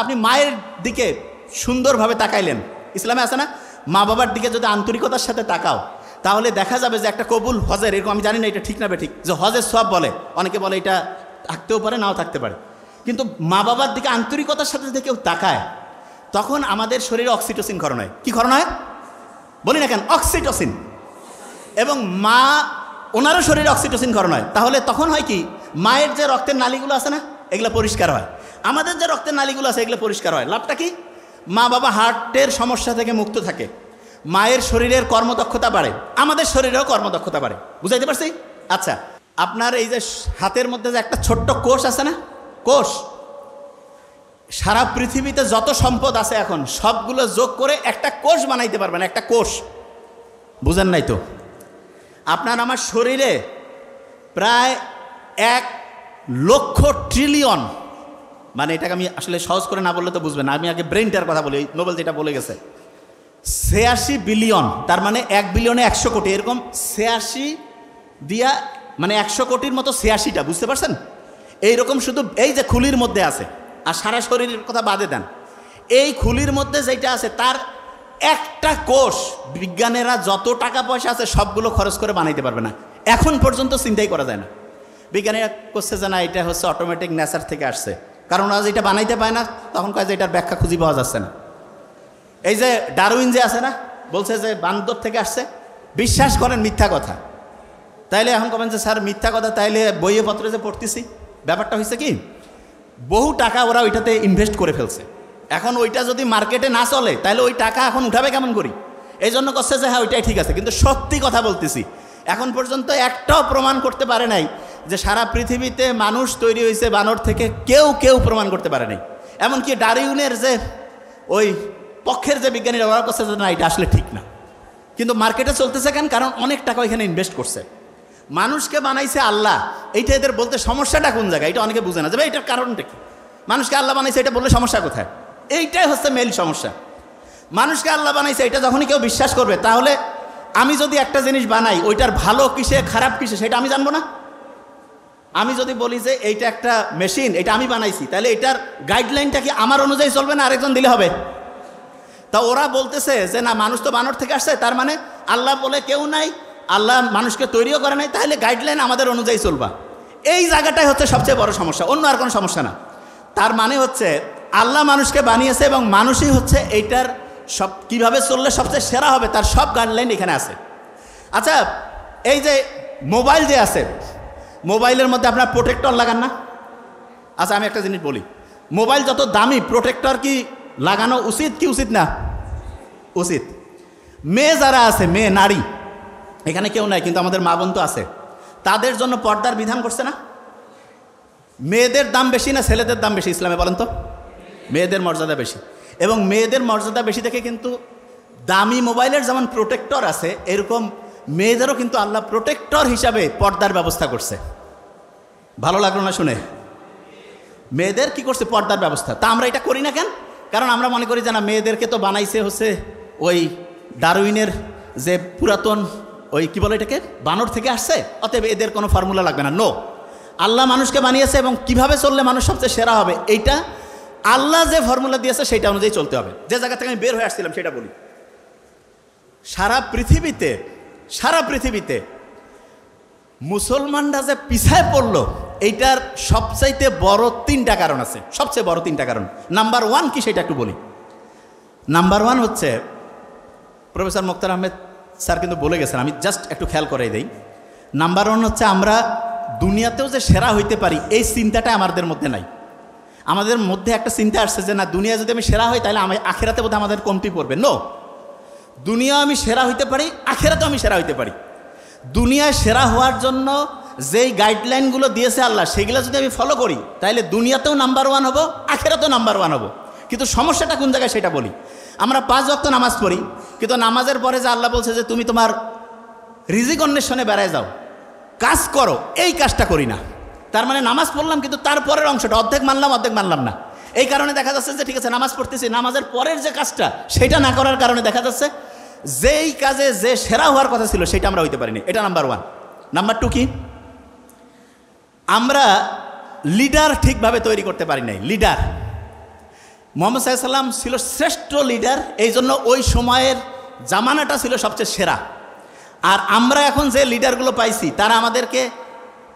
আপনি মায়ের দিকে সুন্দরভাবে তাকাইলেন, ইসলামে আছে না, মা বাবার দিকে যদি আন্তরিকতার সাথে তাকাও তাহলে দেখা যাবে যে একটা কবুল হজের, এরকম আমি জানি না এটা ঠিক না ঠিক, যে হজের সব বলে, অনেকে বলে এটা থাকতেও পারে নাও থাকতে পারে, কিন্তু মা বাবার দিকে আন্তরিকতার সাথে যদি কেউ তাকায় তখন আমাদের শরীরে অক্সিটোসিন ক্ষরণ হয়। কি ক্ষরণ হয় বলি না কেন? অক্সিটোসিন। এবং মা ওনারও শরীরে অক্সিটোসিন ক্ষরণ হয়। তাহলে তখন হয় কি, মায়ের যে রক্তের নালীগুলো আছে না এগুলো পরিষ্কার হয়, আমাদের যে রক্তের নালীগুলো আছে এগুলো পরিষ্কার হয়। লাভটা কি? মা বাবা হার্টের সমস্যা থেকে মুক্ত থাকে, মায়ের শরীরের কর্মদক্ষতা বাড়ে, আমাদের শরীরেও কর্মদক্ষতা বাড়ে। বুঝাইতে পারছি? আচ্ছা, আপনার এই যে হাতের মধ্যে যে একটা ছোট্ট কোষ আছে না, কোষ, সারা পৃথিবীতে যত সম্পদ আছে এখন সবগুলো যোগ করে একটা কোষ বানাইতে পারবেন, একটা কোষ। বুঝেন নাই তো? আপনার আমার শরীরে প্রায় 1,00,000 ট্রিলিয়ন, মানে এটাকে আমি আসলে সহজ করে না বললে তো বুঝবেন না, আমি আগে ব্রেনটার কথা বলি, নোবেল যেটা বলে গেছে 86 বিলিয়ন, তার মানে 1 বিলিয়নে 100 কোটি, এরকম 86 দিয়া মানে 100 কোটির মতো 86টা, বুঝতে পারছেন? এইরকম শুধু এই যে খুলির মধ্যে আছে, আর সারা শরীরের কথা বাদে দেন, এই খুলির মধ্যে যেটা আছে তার একটা কোষ বিজ্ঞানীরা যত টাকা পয়সা আছে সবগুলো খরচ করে বানাইতে পারবে না, এখন পর্যন্ত চিন্তাই করা যায় না। বিজ্ঞানীরা করছে যে না এটা হচ্ছে অটোমেটিক নেচার থেকে আসছে, কারণ আজ এটা বানাইতে পায় না, তখন কয় যে এটার ব্যাখ্যা খুঁজে পাওয়া যাচ্ছে না। এই যে ডারউইন যে আছে না, বলছে যে বান্দর থেকে আসছে, বিশ্বাস করেন মিথ্যা কথা। তাইলে এখন কবেন যে স্যার মিথ্যা কথা, তাইলে বইয়ে পত্রে যে পড়তেছি, ব্যাপারটা হয়েছে কি, বহু টাকা ওরা ওইটাতে ইনভেস্ট করে ফেলছে, এখন ওইটা যদি মার্কেটে না চলে তাহলে ওই টাকা এখন উঠাবে কেমন করি, এই জন্য করছে যে হ্যাঁ ওইটাই ঠিক আছে। কিন্তু সত্যি কথা বলতেছি, এখন পর্যন্ত একটাও প্রমাণ করতে পারে নাই যে সারা পৃথিবীতে মানুষ তৈরি হয়েছে বানর থেকে, কেউ প্রমাণ করতে পারে নাই। এমনকি ডারউইনের যে ওই পক্ষের যে বিজ্ঞানীরা ওরা করছে যে না এটা আসলে ঠিক না, কিন্তু মার্কেটে চলতেছে কেন? কারণ অনেক টাকা এখানে ইনভেস্ট করছে। মানুষকে বানাইছে আল্লাহ, এইটা এদের বলতে সমস্যাটা কোন জায়গায় এটা অনেকে বুঝে না, যে এটার কারণটা কি, মানুষকে আল্লাহ বানাইছে এটা বললে সমস্যা কোথায়? এইটাই হচ্ছে মেইন সমস্যা। মানুষকে আল্লাহ বানাইছে এটা যখনই কেউ বিশ্বাস করবে, তাহলে আমি যদি একটা জিনিস বানাই ওইটার ভালো কিসে খারাপ কিসে সেটা আমি জানবো না? আমি যদি বলি যে এইটা একটা মেশিন, এটা আমি বানাইছি, তাহলে এটার গাইডলাইনটা কি আমার অনুযায়ী চলবে না আরেকজন দিলে হবে? তা ওরা বলতেছে যে না মানুষ তো বানর থেকে আসছে, তার মানে আল্লাহ বলে কেউ নাই, আল্লাহ মানুষকে তৈরিও করে নাই, তাহলে গাইডলাইন আমাদের অনুযায়ী চলবা। এই জায়গাটাই হচ্ছে সবচেয়ে বড় সমস্যা, অন্য আর কোনো সমস্যা না। তার মানে হচ্ছে আল্লাহ মানুষকে বানিয়েছে এবং মানুষই হচ্ছে এইটার সব কীভাবে চললে সবচেয়ে সেরা হবে তার সব গাইডলাইন এখানে আছে। আচ্ছা, এই যে মোবাইল যে আছে, মোবাইলের মধ্যে আপনার প্রোটেক্টর লাগান না? আচ্ছা আমি একটা জিনিস বলি, মোবাইল যত দামি প্রোটেক্টর কি লাগানো উচিত কি উচিত না? উচিত। মেয়ে যারা আছে, মেয়ে নারী, এখানে কেউ নাই কিন্তু আমাদের মা বোন তো আছে, তাদের জন্য পর্দার বিধান করছে না? মেয়েদের দাম বেশি না ছেলেদের দাম বেশি ইসলামে বলেন তো? মেয়েদের মর্যাদা বেশি, এবং মেয়েদের মর্যাদা বেশি থেকে কিন্তু দামি মোবাইলের যেমন প্রোটেক্টর আছে, এরকম মেয়েদেরও কিন্তু আল্লাহ প্রোটেক্টর হিসাবে পর্দার ব্যবস্থা করছে। ভালো লাগলো না শুনে? মেয়েদের কি করছে? পর্দার ব্যবস্থা। তা আমরা এটা করি না কেন? কারণ আমরা মনে করি যে না মেয়েদেরকে তো বানাইছে হচ্ছে ওই ডারউইনের যে পুরাতন ওই কি বলে এটাকে, বানর থেকে আসছে, অতএব এদের কোনো ফর্মুলা লাগবে না। নো, আল্লাহ মানুষকে বানিয়েছে এবং কিভাবে চললে মানুষ সবচেয়ে সেরা হবে এইটা আল্লাহ যে ফর্মুলা দিয়েছে সেটা অনুযায়ী চলতে হবে। যে জায়গা থেকে আমি বের হয়ে আসছিলাম সেটা বলি, সারা পৃথিবীতে মুসলমানরা যে পিছায় পড়লো এইটার সবচাইতে বড় 3টা কারণ আছে, সবচেয়ে বড় 3টা কারণ। নাম্বার 1 কি সেটা একটু বলি। নাম্বার 1 হচ্ছে, প্রফেসর মোক্তার আহমেদ স্যার কিন্তু বলে গেছেন, আমি জাস্ট একটু খেয়াল করে দেই। নাম্বার 1 হচ্ছে আমরা দুনিয়াতেও যে সেরা হইতে পারি এই চিন্তাটা আমাদের মধ্যে নাই। আমাদের মধ্যে একটা চিন্তা আসছে যে না দুনিয়া যদি আমি সেরা হই তাহলে আমি আখেরাতে বোধহয় আমাদের কমতি পড়বে। নো, দুনিয়া আমি সেরা হইতে পারি, আখেরাতেও আমি সেরা হইতে পারি। দুনিয়ায় সেরা হওয়ার জন্য যেই গাইডলাইনগুলো দিয়েছে আল্লাহ সেগুলো যদি আমি ফলো করি তাহলে দুনিয়াতেও নাম্বার 1 হবো, আখেরাতেও নাম্বার 1 হবো। কিন্তু সমস্যাটা কোন জায়গায় সেটা বলি। আমরা 5 ওয়াক্ত নামাজ পড়ি, কিন্তু নামাজের পরে যে আল্লাহ বলছে যে তুমি তোমার রিজিক অন্বেষণে বেড়ায় যাও, কাজ করো, এই কাজটা করি না। তার মানে নামাজ পড়লাম কিন্তু তারপরের অংশটা অর্ধেক মানলাম না। এই কারণে দেখা যাচ্ছে যে ঠিক আছে নামাজ পড়তেছি, নামাজের পরের যে কাজটা সেটা না করার কারণে দেখা যাচ্ছে যেই কাজে যে সেরা হওয়ার কথা ছিল সেটা আমরা হইতে পারিনি। এটা নাম্বার 1। নাম্বার 2 কি, আমরা লিডার ঠিকভাবে তৈরি করতে পারি নাই। মুহাম্মদ সাল্লাল্লাহু আলাইহি ওয়াসাল্লাম ছিল শ্রেষ্ঠ লিডার, এই জন্য ওই সময়ের জামানাটা ছিল সবচেয়ে সেরা। আর আমরা এখন যে লিডারগুলো পাইছি তারা আমাদেরকে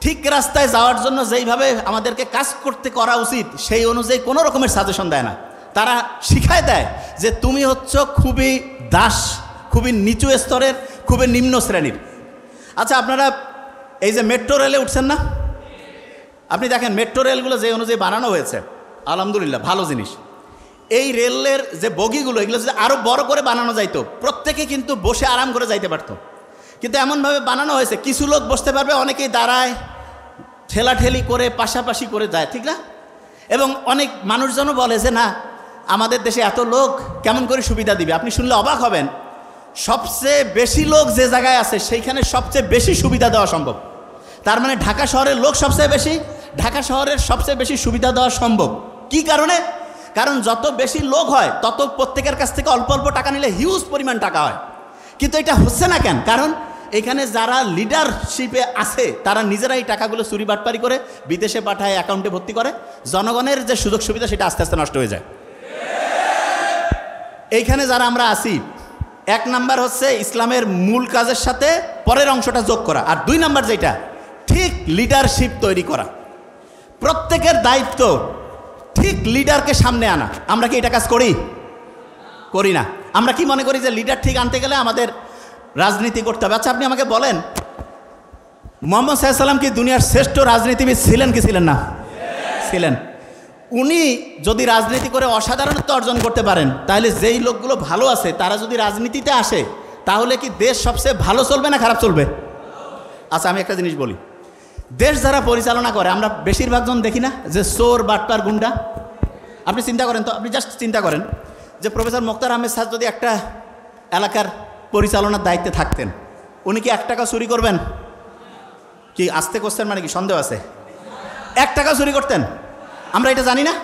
ঠিক রাস্তায় যাওয়ার জন্য যেইভাবে আমাদেরকে কাজ করতে করা উচিত সেই অনুযায়ী কোনো রকমের সাজেশন দেয় না। তারা শিখায় দেয় যে তুমি হচ্ছ খুবই দাস, খুবই নিচু স্তরের, খুবই নিম্ন শ্রেণীর। আচ্ছা, আপনারা এই যে মেট্রো রেলে উঠছেন না, আপনি দেখেন মেট্রো রেলগুলো যে অনুযায়ী বানানো হয়েছে আলহামদুলিল্লাহ ভালো জিনিস। এই রেলের যে বগিগুলো এগুলো যদি আরও বড় করে বানানো যাইতো, প্রত্যেকে কিন্তু বসে আরাম করে যাইতে পারতো, কিন্তু এমনভাবে বানানো হয়েছে কিছু লোক বসতে পারবে, অনেকেই দাঁড়ায়, ঠেলাঠেলি করে পাশাপাশি করে যায়, ঠিক না? এবং অনেক মানুষজনও বলে যে না আমাদের দেশে এত লোক কেমন করে সুবিধা দিবে। আপনি শুনলে অবাক হবেন, সবচেয়ে বেশি লোক যে জায়গায় আছে সেইখানে সবচেয়ে বেশি সুবিধা দেওয়া সম্ভব। তার মানে ঢাকা শহরের লোক সবচেয়ে বেশি, ঢাকা শহরের সবচেয়ে বেশি সুবিধা দেওয়া সম্ভব। কি কারণে? কারণ যত বেশি লোক হয় তত প্রত্যেকের কাছ থেকে অল্প অল্প টাকা নিলে হিউজ পরিমাণ টাকা হয়। কিন্তু এটা হচ্ছে না কেন? কারণ এখানে যারা লিডারশিপে আছে তারা নিজেরাই টাকাগুলো চুরি বাটপারি করে বিদেশে পাঠায়, অ্যাকাউন্টে ভর্তি করে, জনগণের যে সুযোগ সুবিধা সেটা আস্তে আস্তে নষ্ট হয়ে যায়। এইখানে যারা আমরা আছি, 1 নাম্বার হচ্ছে ইসলামের মূল কাজের সাথে পরের অংশটা যোগ করা, আর 2 নাম্বার যেটা ঠিক লিডারশিপ তৈরি করা। প্রত্যেকের দায়িত্ব ঠিক লিডারকে সামনে আনা। আমরা কি এটা কাজ করি? করি না। আমরা কি মনে করি যে লিডার ঠিক আনতে গেলে আমাদের রাজনীতি করতে হবে? আচ্ছা, আপনি আমাকে বলেন, মুহাম্মদ সাল্লাল্লাহু আলাইহি ওয়াসাল্লাম কি দুনিয়ার শ্রেষ্ঠ রাজনীতিবিদ ছিলেন কি ছিলেন না? ছিলেন। উনি যদি রাজনীতি করে অসাধারণত্ব অর্জন করতে পারেন, তাহলে যেই লোকগুলো ভালো আছে তারা যদি রাজনীতিতে আসে, তাহলে কি দেশ সবচেয়ে ভালো চলবে না খারাপ চলবে? আচ্ছা, আমি একটা জিনিস বলি, দেশ যারা পরিচালনা করে আমরা বেশিরভাগ জন দেখি না যে চোর, বাটপার, গুন্ডা। আপনি চিন্তা করেন তো, আপনি জাস্ট চিন্তা করেন যে প্রফেসর মোক্তার আহমেদ স্যার যদি একটা এলাকার পরিচালনার দায়িত্বে থাকতেন, উনি কি 1 টাকা চুরি করবেন? কি আস্তে করছেন মানে কি সন্দেহ আছে? 1 টাকা চুরি করতেন? আমরা এটা জানি না।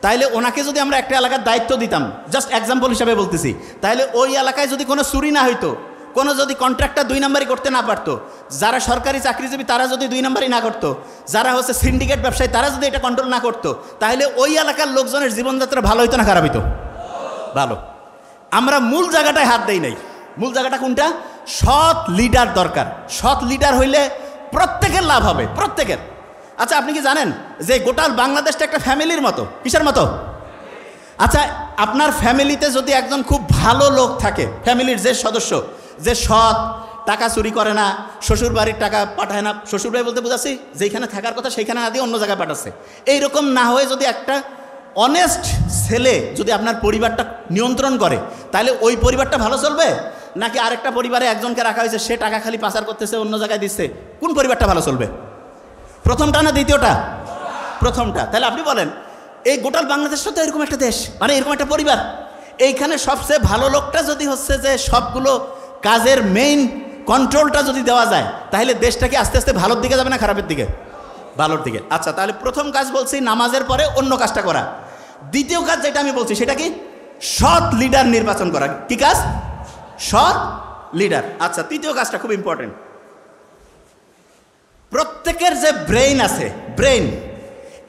তাইলে ওনাকে যদি আমরা একটা এলাকার দায়িত্ব দিতাম, জাস্ট এক্সাম্পল হিসাবে বলতেছি, তাহলে ওই এলাকায় যদি কোনো চুরি না হইতো, কোনো যদি কন্ট্রাক্টর 2 নাম্বারই করতে না পারতো, যারা সরকারি চাকরিজীবী তারা যদি 2 নাম্বারই না করতো, যারা হচ্ছে সিন্ডিকেট ব্যবসায়ী তারা যদি এটা কন্ট্রোল না করতো, তাহলে ওই এলাকার লোকজনের জীবনযাত্রা ভালো হইতো না খারাপ হইতো? ভালো। আমরা মূল জায়গাটায় হাত দেই নাই। মূল জায়গাটা কোনটা? সৎ লিডার দরকার। সৎ লিডার হইলে প্রত্যেকের লাভ হবে, প্রত্যেকের। আচ্ছা, আপনি কি জানেন যে গোটা বাংলাদেশটা একটা ফ্যামিলির মতো? কিসের মতো? আচ্ছা, আপনার ফ্যামিলিতে যদি একজন খুব ভালো লোক থাকে, ফ্যামিলির যে সদস্য, যে সৎ, টাকা চুরি করে না, শ্বশুর বাড়ির টাকা পাঠায় না, শ্বশুর বাড়ি বলতে বুঝাচ্ছি যেখানে থাকার কথা সেইখানে না দিয়ে অন্য জায়গায় পাঠাচ্ছে, এইরকম না হয়ে যদি একটা অনেস্ট ছেলে যদি আপনার পরিবারটা নিয়ন্ত্রণ করে, তাহলে ওই পরিবারটা ভালো চলবে? নাকি আরেকটা পরিবারে একজনকে রাখা হয়েছে, সে টাকা খালি পাচার করতেছে, অন্য জায়গায় দিচ্ছে, কোন পরিবারটা ভালো চলবে? প্রথমটা না দ্বিতীয়টা? প্রথমটা। তাহলে আপনি বলেন, এই গোটাল বাংলাদেশটা তো এরকম একটা দেশ, মানে এরকম একটা পরিবার, এইখানে সবচেয়ে ভালো লোকটা যদি হচ্ছে যে সবগুলো কাজের মেইন কন্ট্রোলটা যদি দেওয়া যায়, তাহলে দেশটাকে আস্তে আস্তে ভালোর দিকে যাবে না খারাপের দিকে? ভালোর দিকে। আচ্ছা, তাহলে প্রথম কাজ বলছি নামাজের পরে অন্য কাজটা করা। দ্বিতীয় কাজ যেটা আমি বলছি সেটা কি? সৎ লিডার নির্বাচন করা। কি কাজ? সৎ লিডার। আচ্ছা, তৃতীয় কাজটা খুব ইম্পর্টেন্ট, প্রত্যেকের যে ব্রেইন আছে, ব্রেইন,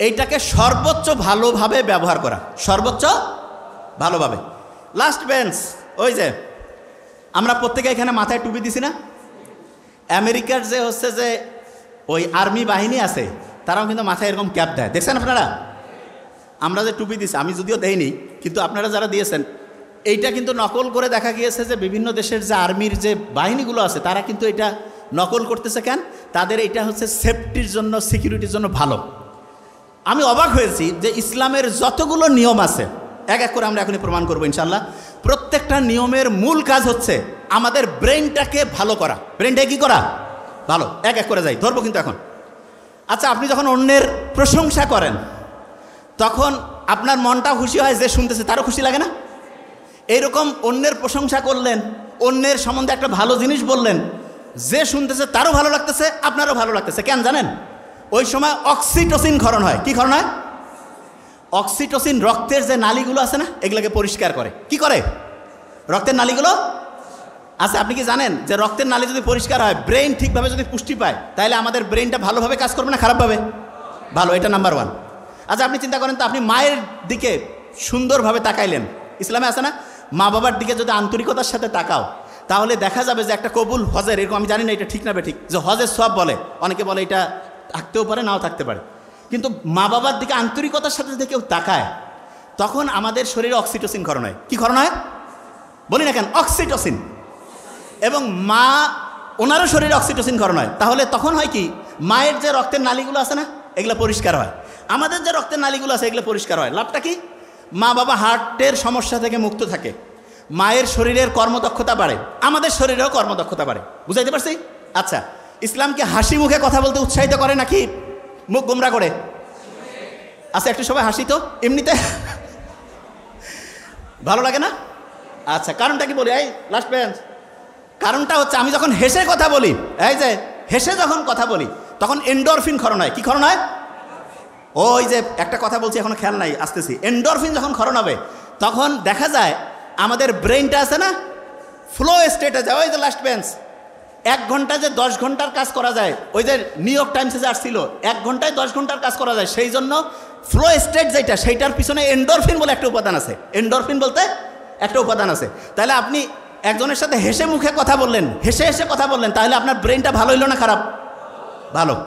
এইটাকে সর্বোচ্চ ভালোভাবে ব্যবহার করা, সর্বোচ্চ ভালোভাবে। লাস্ট বেঞ্চ, ওই যে আমরা প্রত্যেকে এখানে মাথায় টুপি দিছি না? আমেরিকার যে হচ্ছে যে ওই আর্মি বাহিনী আছে তারাও কিন্তু মাথায় এরকম ক্যাপ দেয়, দেখছেন আপনারা? আমরা যে টুপি দিছি, আমি যদিও দেইনি, কিন্তু আপনারা যারা দিয়েছেন, এইটা কিন্তু নকল করে দেখা গিয়েছে যে বিভিন্ন দেশের যে আর্মির যে বাহিনীগুলো আছে তারা কিন্তু এটা নকল করতেছে। কেন? তাদের এটা হচ্ছে সেফটির জন্য, সিকিউরিটির জন্য ভালো। আমি অবাক হয়েছি যে ইসলামের যতগুলো নিয়ম আছে, এক এক করে আমরা এখনই প্রমাণ করবো ইনশাল্লাহ, প্রত্যেকটা নিয়মের মূল কাজ হচ্ছে আমাদের ব্রেনটাকে ভালো করা। ব্রেনটাকে কী করা? ভালো। এক এক করে যাই, ধরবো কিন্তু এখন। আচ্ছা, আপনি যখন অন্যের প্রশংসা করেন তখন আপনার মনটা খুশি হয়, যে শুনতেছে তারও খুশি লাগে না? এইরকম অন্যের প্রশংসা করলেন, অন্যের সম্বন্ধে একটা ভালো জিনিস বললেন, যে শুনতেছে তারও ভালো লাগতেছে, আপনারও ভালো লাগতেছে। কেন জানেন? ওই সময় অক্সিটোসিন ক্ষরণ হয়। কি ক্ষরণ হয়? অক্সিটোসিন রক্তের যে নালীগুলো আছে না, এগুলোকে পরিষ্কার করে। কি করে? রক্তের নালীগুলো। আচ্ছা, আপনি কি জানেন যে রক্তের নালী যদি পরিষ্কার হয়, ব্রেইন ঠিকভাবে যদি পুষ্টি পায়, তাহলে আমাদের ব্রেইনটা ভালোভাবে কাজ করবে না খারাপভাবে? ভালো। এটা নাম্বার 1। আচ্ছা, আপনি চিন্তা করেন তো, আপনি মায়ের দিকে সুন্দরভাবে তাকাইলেন। ইসলামে আছে না, মা বাবার দিকে যদি আন্তরিকতার সাথে তাকাও তাহলে দেখা যাবে যে একটা কবুল হজের, এরকম আমি জানি না এটা ঠিক না ঠিক, যে হজের সব বলে, অনেকে বলে এটা থাকতেও পারে নাও থাকতে পারে, কিন্তু মা বাবার দিকে আন্তরিকতার সাথে যদি কেউ তাকায় তখন আমাদের শরীরে অক্সিটোসিন ক্ষরণ হয়। কি ক্ষরণ হয় বলি না কেন? অক্সিটোসিন। এবং মা ওনারও শরীরে অক্সিটোসিন ক্ষরণ হয়। তাহলে তখন হয় কি, মায়ের যে রক্তের নালীগুলো আছে না এগুলো পরিষ্কার হয়, আমাদের যে রক্তের নালীগুলো আছে এগুলো পরিষ্কার হয়। লাভটা কি? মা বাবা হার্টের সমস্যা থেকে মুক্ত থাকে, মায়ের শরীরের কর্মদক্ষতা বাড়ে, আমাদের শরীরেও কর্মদক্ষতা বাড়ে। বুঝাইতে পারছি? আচ্ছা, ইসলামকে হাসি মুখে কথা বলতে উৎসাহিত করে নাকি মুখ গোমরা করে? আচ্ছা একটু সবাই হাসি তো এমনিতে ভালো লাগে না? আচ্ছা কারণটা কি বলি, এই লাস্ট বেঞ্চ, কারণটা হচ্ছে আমি যখন হেসে কথা বলি, এই যে হেসে যখন কথা বলি তখন এন্ডরফিন ক্ষরণ হয়। কি ক্ষরণ হয়? ওই যে একটা কথা বলছি এখনো খেয়াল নাই, আসতেছি। এন্ডরফিন যখন ক্ষরণ হবে তখন দেখা যায় আমাদের ব্রেনটা আছে না ফ্লো স্টেটে যায়। ওই যে লাস্ট বেঞ্চ, 1 ঘন্টায় যে 10 ঘন্টার কাজ করা যায়, ওই যে নিউ ইয়র্ক টাইমসে যে আসছিল 1 ঘন্টায় 10 ঘন্টার কাজ করা যায়, সেই জন্য ফ্লো স্টেট যেটা সেইটার পিছনে এন্ডরফিন বলে একটা উপাদান আছে। এন্ডরফিন বলতে একটা উপাদান আছে। তাহলে আপনি একজনের সাথে হেসে মুখে কথা বললেন, হেসে হেসে কথা বললেন, তাহলে আপনার ব্রেনটা ভালো হইলো না খারাপ? ভালো।